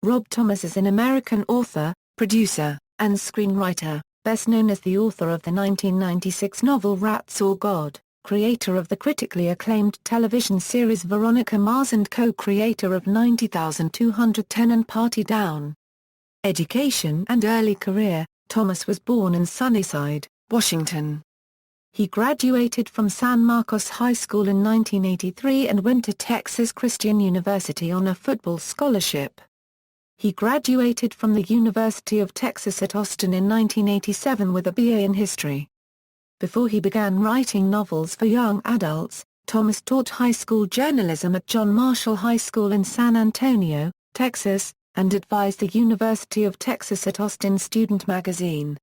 Rob Thomas is an American author, producer, and screenwriter, best known as the author of the 1996 novel Rats or God, creator of the critically acclaimed television series Veronica Mars and co-creator of 90,210 and Party Down. Education and early career. Thomas was born in Sunnyside, Washington. He graduated from San Marcos High School in 1983 and went to Texas Christian University on a football scholarship. He graduated from the University of Texas at Austin in 1987 with a BA in history. Before he began writing novels for young adults, Thomas taught high school journalism at John Marshall High School in San Antonio, Texas, and advised the University of Texas at Austin Student Magazine.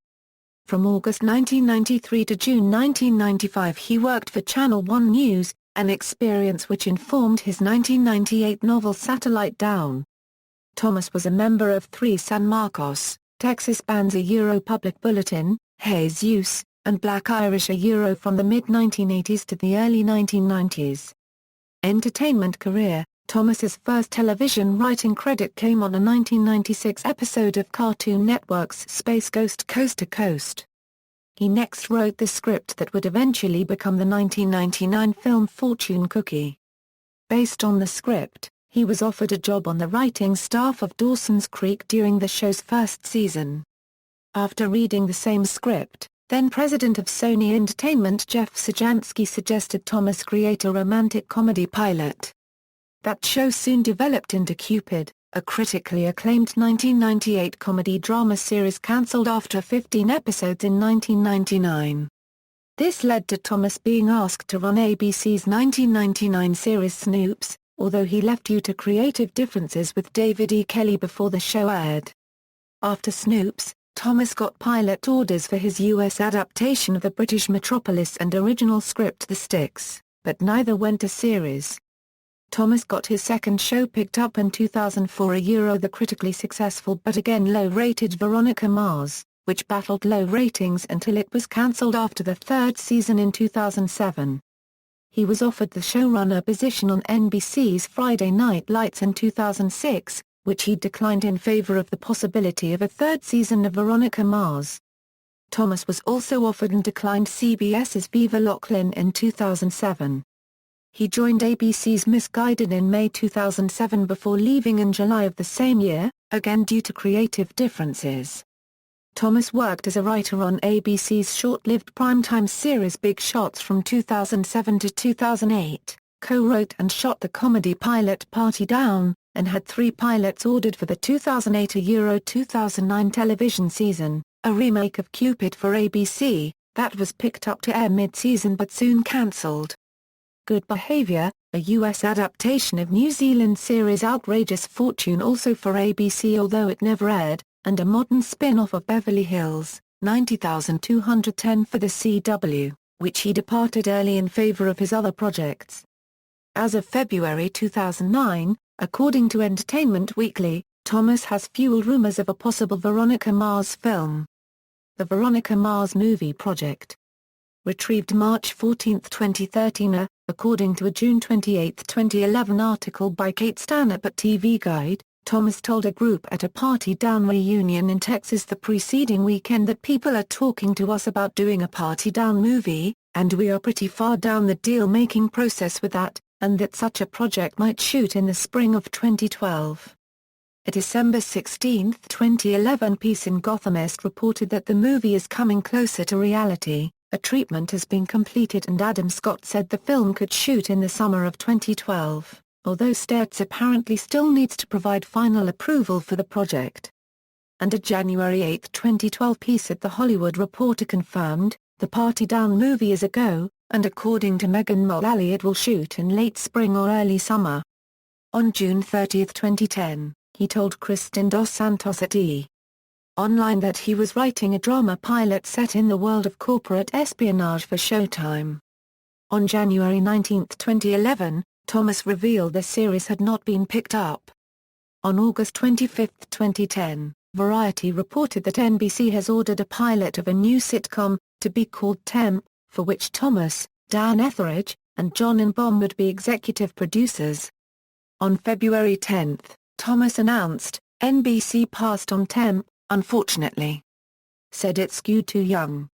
From August 1993 to June 1995 he worked for Channel One News, an experience which informed his 1998 novel Satellite Down. Thomas was a member of three San Marcos, Texas bands a Public Bulletin, Jesus, and Black Irish from the mid-1980s to the early 1990s. Entertainment career. Thomas's first television writing credit came on a 1996 episode of Cartoon Network's Space Ghost Coast to Coast. He next wrote the script that would eventually become the 1999 film Fortune Cookie. Based on the script, he was offered a job on the writing staff of Dawson's Creek during the show's first season. After reading the same script, then-president of Sony Entertainment Jeff Sajansky suggested Thomas create a romantic comedy pilot. That show soon developed into Cupid, a critically acclaimed 1998 comedy-drama series cancelled after 15 episodes in 1999. This led to Thomas being asked to run ABC's 1999 series Snoops, although he left due to creative differences with David E. Kelley before the show aired. After Snoops, Thomas got pilot orders for his U.S. adaptation of the British Metropolis and original script The Sticks, but neither went to series. Thomas got his second show picked up in 2004 the critically successful but again low-rated Veronica Mars, which battled low ratings until it was cancelled after the third season in 2007. He was offered the showrunner position on NBC's Friday Night Lights in 2006, which he declined in favor of the possibility of a third season of Veronica Mars. Thomas was also offered and declined CBS's Viva Lachlan in 2007. He joined ABC's Misguided in May 2007 before leaving in July of the same year, again due to creative differences. Thomas worked as a writer on ABC's short-lived primetime series Big Shots from 2007 to 2008, co-wrote and shot the comedy pilot Party Down, and had 3 pilots ordered for the 2008-2009 television season, a remake of Cupid for ABC, that was picked up to air mid-season but soon cancelled. Good Behaviour, a U.S. adaptation of New Zealand series Outrageous Fortune also for ABC although it never aired, and a modern spin-off of Beverly Hills, 90,210 for the CW, which he departed early in favor of his other projects. As of February 2009, according to Entertainment Weekly, Thomas has fueled rumors of a possible Veronica Mars film. The Veronica Mars movie project. Retrieved March 14, 2013. According to a June 28, 2011 article by Kate Stanhope at TV Guide, Thomas told a group at a Party Down reunion in Texas the preceding weekend that people are talking to us about doing a Party Down movie, and we are pretty far down the deal-making process with that, and that such a project might shoot in the spring of 2012. A December 16, 2011 piece in Gothamist reported that the movie is coming closer to reality. A treatment has been completed and Adam Scott said the film could shoot in the summer of 2012, although Sturz apparently still needs to provide final approval for the project. And a January 8, 2012 piece at The Hollywood Reporter confirmed, the Party Down movie is a go, and according to Megan Mullally it will shoot in late spring or early summer. On June 30, 2010, he told Kristen Dos Santos at E! Online that he was writing a drama pilot set in the world of corporate espionage for Showtime. On January 19, 2011, Thomas revealed the series had not been picked up. On August 25, 2010, Variety reported that NBC has ordered a pilot of a new sitcom, to be called Temp, for which Thomas, Dan Etheridge, and John Inbom would be executive producers. On February 10, Thomas announced, NBC passed on Temp, unfortunately. Said it skewed too young.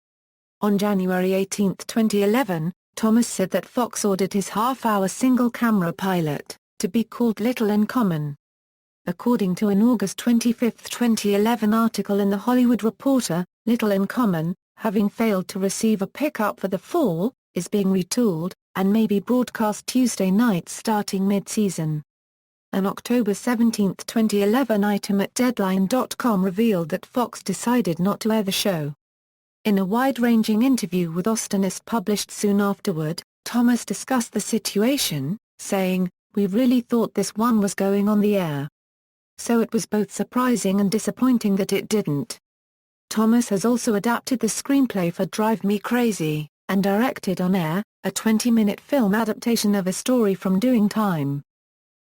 On January 18, 2011, Thomas said that Fox ordered his half-hour single-camera pilot to be called Little in Common. According to an August 25, 2011 article in The Hollywood Reporter, Little in Common, having failed to receive a pickup for the fall, is being retooled, and may be broadcast Tuesday nights starting mid-season. An October 17, 2011 item at Deadline.com revealed that Fox decided not to air the show. In a wide-ranging interview with Austinist published soon afterward, Thomas discussed the situation, saying, "We really thought this one was going on the air. So it was both surprising and disappointing that it didn't." Thomas has also adapted the screenplay for Drive Me Crazy, and directed On Air, a 20-minute film adaptation of a story from Doing Time.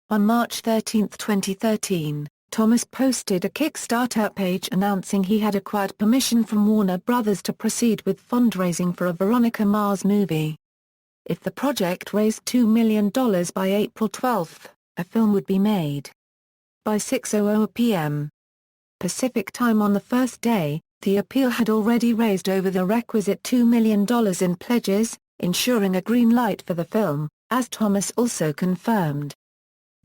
On March 13, 2013, Thomas posted a Kickstarter page announcing he had acquired permission from Warner Brothers to proceed with fundraising for a Veronica Mars movie. If the project raised $2 million by April 12, a film would be made. By 6:00 p.m. Pacific Time on the first day, the appeal had already raised over the requisite $2 million in pledges, ensuring a green light for the film, as Thomas also confirmed.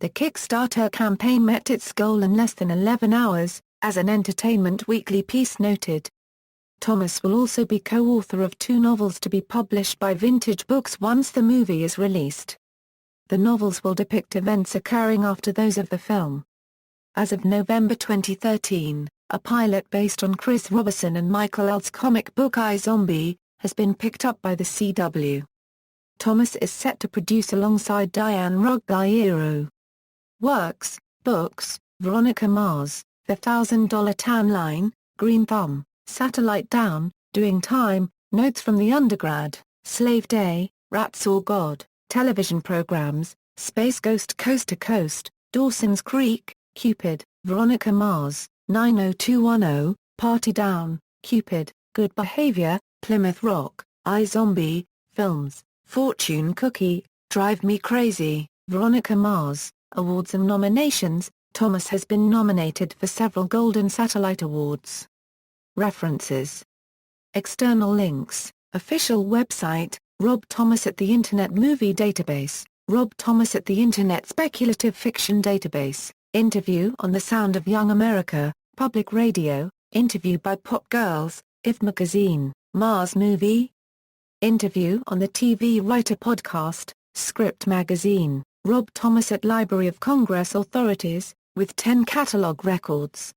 The Kickstarter campaign met its goal in less than 11 hours, as an Entertainment Weekly piece noted. Thomas will also be co-author of 2 novels to be published by Vintage Books once the movie is released. The novels will depict events occurring after those of the film. As of November 2013, a pilot based on Chris Robertson and Michael Eld's comic book iZombie has been picked up by the CW. Thomas is set to produce alongside Diane Ruggiero. Works, books, Veronica Mars, The $1,000 Tan Line, Green Thumb, Satellite Down, Doing Time, Notes from the Undergrad, Slave Day, Rats or God, television programs, Space Ghost Coast to Coast, Dawson's Creek, Cupid, Veronica Mars, 90210, Party Down, Cupid, Good Behavior, Plymouth Rock, iZombie, Films, Fortune Cookie, Drive Me Crazy, Veronica Mars. Awards and nominations. Thomas has been nominated for several Golden Satellite Awards. References. External links. Official website, Rob Thomas at the Internet Movie Database, Rob Thomas at the Internet Speculative Fiction Database, interview on The Sound of Young America, Public Radio, interview by Pop Girls, If Magazine, Mars Movie. Interview on the TV Writer Podcast, Script Magazine. Rob Thomas at Library of Congress Authorities, with 10 catalog records.